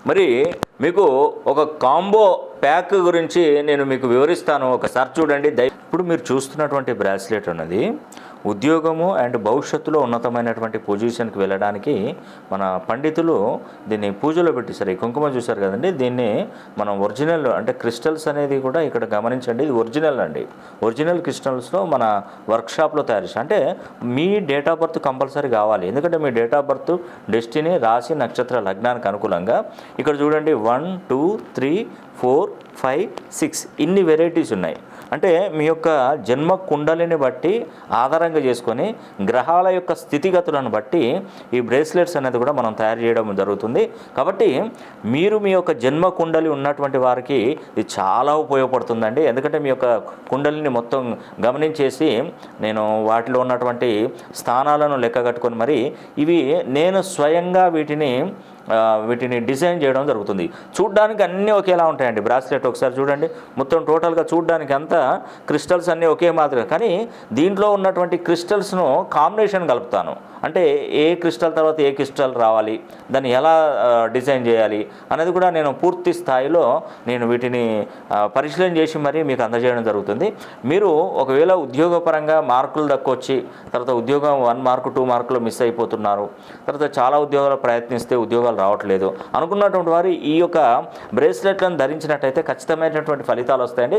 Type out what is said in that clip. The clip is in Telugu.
మరి మీకు ఒక కాంబో ప్యాక్ గురించి నేను మీకు వివరిస్తాను, ఒకసారి చూడండి. ఇప్పుడు మీరు చూస్తున్నటువంటి బ్రాస్లెట్ ఉన్నది ఉద్యోగము అండ్ భవిష్యత్తులో ఉన్నతమైనటువంటి పొజిషన్కి వెళ్ళడానికి మన పండితులు దీన్ని పూజలో పెట్టేశారు. ఈ కుంకుమ చూశారు కదండి, దీన్ని మనం ఒరిజినల్ అంటే క్రిస్టల్స్ అనేది కూడా ఇక్కడ గమనించండి, ఇది ఒరిజినల్ అండి. ఒరిజినల్ క్రిస్టల్స్లో మన వర్క్షాప్లో తయారు చేస్తాం. అంటే మీ డేట్ ఆఫ్ బర్త్ కంపల్సరీ కావాలి, ఎందుకంటే మీ డేట్ ఆఫ్ బర్త్ డెస్టినీ రాశి నక్షత్ర లగ్నానికి అనుకూలంగా ఇక్కడ చూడండి 1 2 3 4 5 6 ఇన్ని వెరైటీస్ ఉన్నాయి. అంటే మీ యొక్క జన్మ కుండలిని బట్టి ఆధారంగా చేసుకొని గ్రహాల యొక్క స్థితిగతులను బట్టి ఈ బ్రేస్లెట్స్ అనేది కూడా మనం తయారు చేయడం జరుగుతుంది. కాబట్టి మీరు మీ యొక్క జన్మ కుండలి ఉన్నటువంటి వారికి ఇది చాలా ఉపయోగపడుతుందండి. ఎందుకంటే మీ యొక్క కుండలిని మొత్తం గమనించేసి నేను వాటిలో ఉన్నటువంటి స్థానాలను లెక్క కట్టుకొని మరి ఇవి నేను స్వయంగా వీటిని డిజైన్ చేయడం జరుగుతుంది. చూడ్డానికి అన్నీ ఒకేలా ఉంటాయండి. బ్రాస్లెట్ ఒకసారి చూడండి, మొత్తం టోటల్గా చూడ్డానికి అంతా క్రిస్టల్స్ అన్నీ ఒకే మాదిరిగా, కానీ దీంట్లో ఉన్నటువంటి క్రిస్టల్స్ను కాంబినేషన్ కలుపుతాను. అంటే ఏ క్రిస్టల్ తర్వాత ఏ క్రిస్టల్ రావాలి, దాన్ని ఎలా డిజైన్ చేయాలి అనేది కూడా నేను పూర్తి స్థాయిలో నేను వీటిని పరిశీలన చేసి మరీ మీకు అందజేయడం జరుగుతుంది. మీరు ఒకవేళ ఉద్యోగపరంగా మార్కులు దక్కొచ్చి తర్వాత ఉద్యోగం 1 మార్కు 2 మార్కులు మిస్ అయిపోతున్నారు, తర్వాత చాలా ఉద్యోగాలు ప్రయత్నిస్తే ఉద్యోగాలు రావట్లేదు అనుకున్నటువంటి వారు ఈ యొక్క బ్రేస్లెట్లను ధరించినట్టయితే ఖచ్చితమైనటువంటి ఫలితాలు వస్తాయండి.